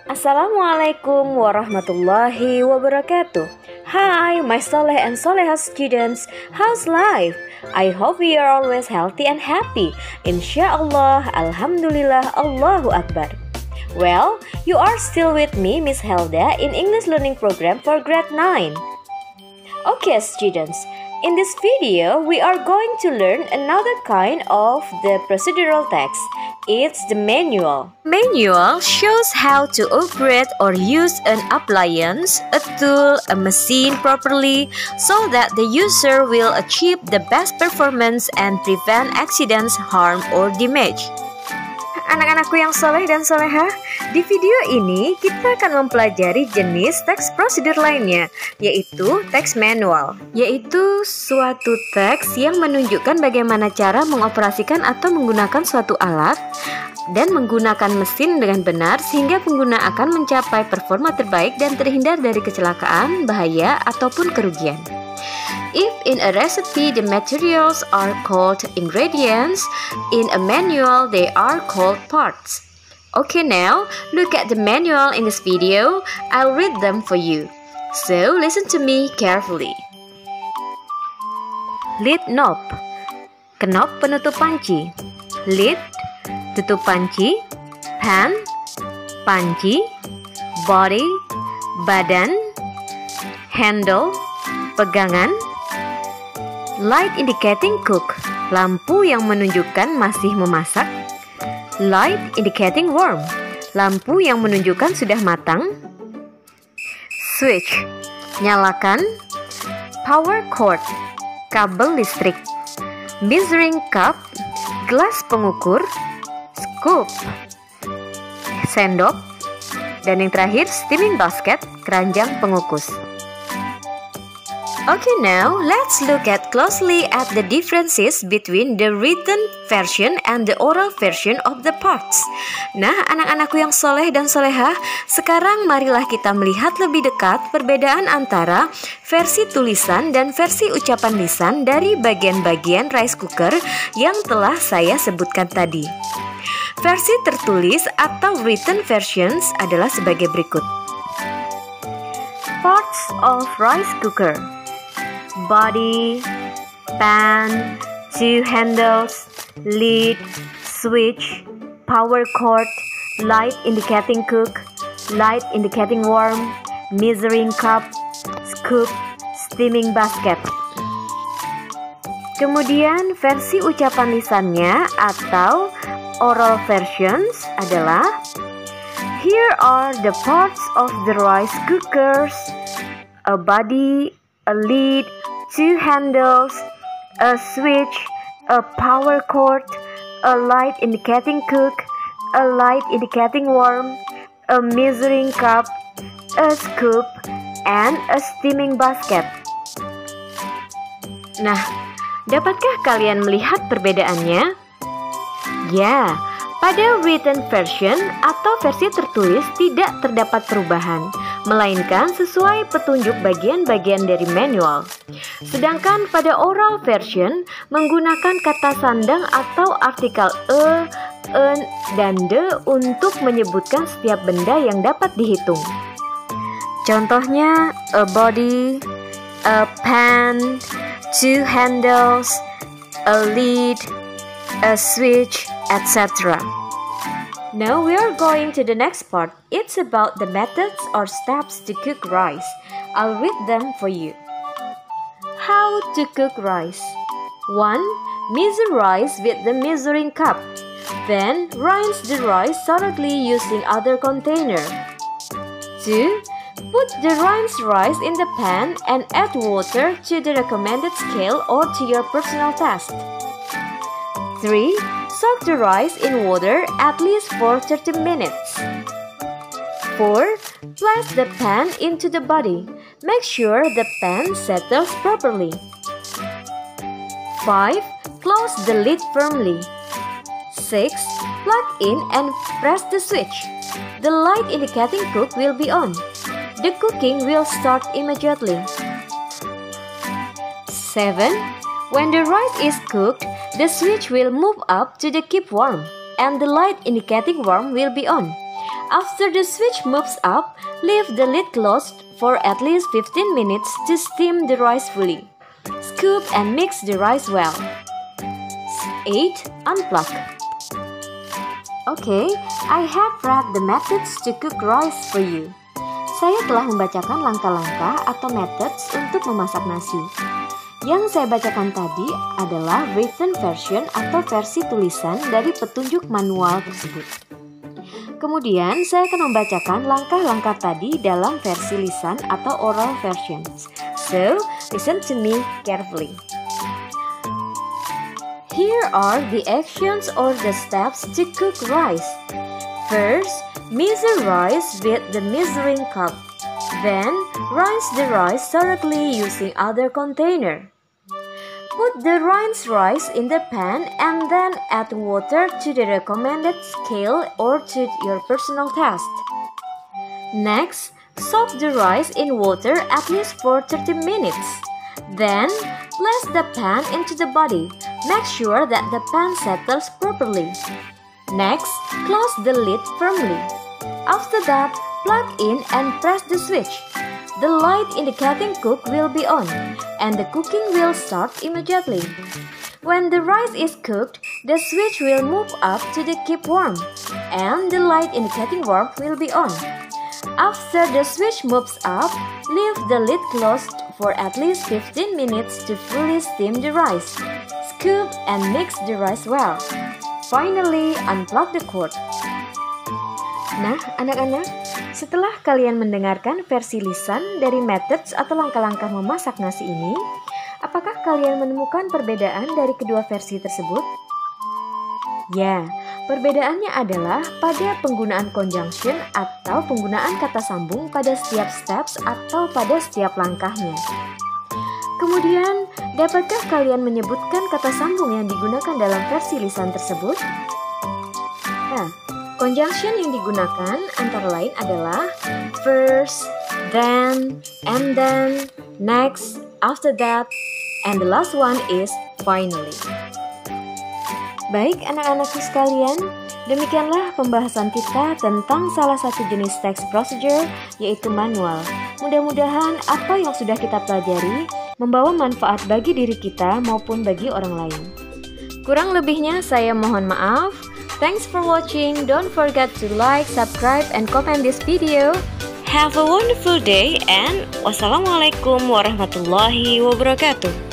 Assalamualaikum warahmatullahi wabarakatuh. Hi, my Soleh and Solehah students. How's life? I hope you are always healthy and happy. Insyaallah, Alhamdulillah, Allahu Akbar. Well, you are still with me, Miss Helda, in English Learning Program for Grade 9. Okay, students. In this video, we are going to learn another kind of the procedural text. It's the manual. Manual shows how to operate or use an appliance, a tool, a machine properly so that the user will achieve the best performance and prevent accidents, harm, or damage. Anak-anakku yang soleh dan solehah, di video ini kita akan mempelajari jenis teks prosedur lainnya, yaitu teks manual, yaitu suatu teks yang menunjukkan bagaimana cara mengoperasikan atau menggunakan suatu alat dan menggunakan mesin dengan benar sehingga pengguna akan mencapai performa terbaik dan terhindar dari kecelakaan, bahaya, ataupun kerugian. If in a recipe the materials are called ingredients, in a manual they are called parts. Okay, now look at the manual in this video. I'll read them for you. So listen to me carefully. Lid knob, knob penutup panci. Lid, tutup panci. Pan, panci. Body, badan. Handle, pegangan. Light indicating cook, lampu yang menunjukkan masih memasak. Light indicating warm, lampu yang menunjukkan sudah matang. Switch, nyalakan. Power cord, kabel listrik. Measuring cup, gelas pengukur. Scoop, sendok. Dan yang terakhir, steaming basket, keranjang pengukus. Okay, now let's look closely at the differences between the written version and the oral version of the parts. Nah, anak-anakku yang soleh dan solehah, sekarang marilah kita melihat lebih dekat perbedaan antara versi tulisan dan versi ucapan lisan dari bagian-bagian rice cooker yang telah saya sebutkan tadi. Versi tertulis atau written versions adalah sebagai berikut. Parts of rice cooker: body, pan, two handles, lid, switch, power cord, light indicating cook, light indicating warm, measuring cup, scoop, steaming basket. Kemudian versi ucapan lisannya atau oral versions adalah: here are the parts of the rice cookers: a body, a lid, two handles, a switch, a power cord, a light indicating cook, a light indicating warm, a measuring cup, a scoop, and a steaming basket. Nah, dapatkah kalian melihat perbedaannya? Ya, pada written version atau versi tertulis tidak terdapat perubahan, melainkan sesuai petunjuk bagian-bagian dari manual. Sedangkan pada oral version menggunakan kata sandang atau artikel en, dan de untuk menyebutkan setiap benda yang dapat dihitung. Contohnya, a body, a pan, two handles, a lid, a switch, etc. Now we are going to the next part. It's about the methods or steps to cook rice. I'll read them for you. How to cook rice. 1. Measure rice with the measuring cup. Then rinse the rice thoroughly using other container. 2. Put the rinsed rice in the pan and add water to the recommended scale or to your personal taste. 3. Soak the rice in water at least for 30 minutes. 4. Place the pan into the body. Make sure the pan settles properly. 5. Close the lid firmly. 6. Plug in and press the switch. The light indicating cook will be on. The cooking will start immediately. 7. When the rice is cooked, the switch will move up to the keep warm, and the light indicating warm will be on. After the switch moves up, leave the lid closed for at least 15 minutes to steam the rice fully. Scoop and mix the rice well. 8. Unplug. Okay, I have read the methods to cook rice for you. Saya telah membacakan langkah-langkah atau methods untuk memasak nasi. Yang saya bacakan tadi adalah written version atau versi tulisan dari petunjuk manual tersebut. Kemudian saya akan membacakan langkah-langkah tadi dalam versi lisan atau oral versions. So, listen to me carefully. Here are the actions or the steps to cook rice. First, measure rice with the measuring cup. Then, rinse the rice thoroughly using other container. Put the rinsed rice in the pan and then add water to the recommended scale or to your personal taste. Next, soak the rice in water at least for 30 minutes. Then, place the pan into the body. Make sure that the pan settles properly. Next, close the lid firmly. After that, plug in and press the switch. The light indicating cook will be on, and the cooking will start immediately. When the rice is cooked, the switch will move up to the keep warm, and the light indicating warm will be on. After the switch moves up, leave the lid closed for at least 15 minutes to fully steam the rice. Scoop and mix the rice well. Finally, unplug the cord. Nah, anak-anak, setelah kalian mendengarkan versi lisan dari methods atau langkah-langkah memasak nasi ini, apakah kalian menemukan perbedaan dari kedua versi tersebut? Ya, perbedaannya adalah pada penggunaan conjunction atau penggunaan kata sambung pada setiap steps atau pada setiap langkahnya. Kemudian, dapatkah kalian menyebutkan kata sambung yang digunakan dalam versi lisan tersebut? Nah, conjunction yang digunakan antara lain adalah first, then, and then, next, after that, and the last one is finally. Baik anak-anakku sekalian, demikianlah pembahasan kita tentang salah satu jenis text procedure, yaitu manual. Mudah-mudahan apa yang sudah kita pelajari membawa manfaat bagi diri kita maupun bagi orang lain. Kurang lebihnya saya mohon maaf. Thanks for watching. Don't forget to like, subscribe, and comment this video. Have a wonderful day and wassalamualaikum warahmatullahi wabarakatuh.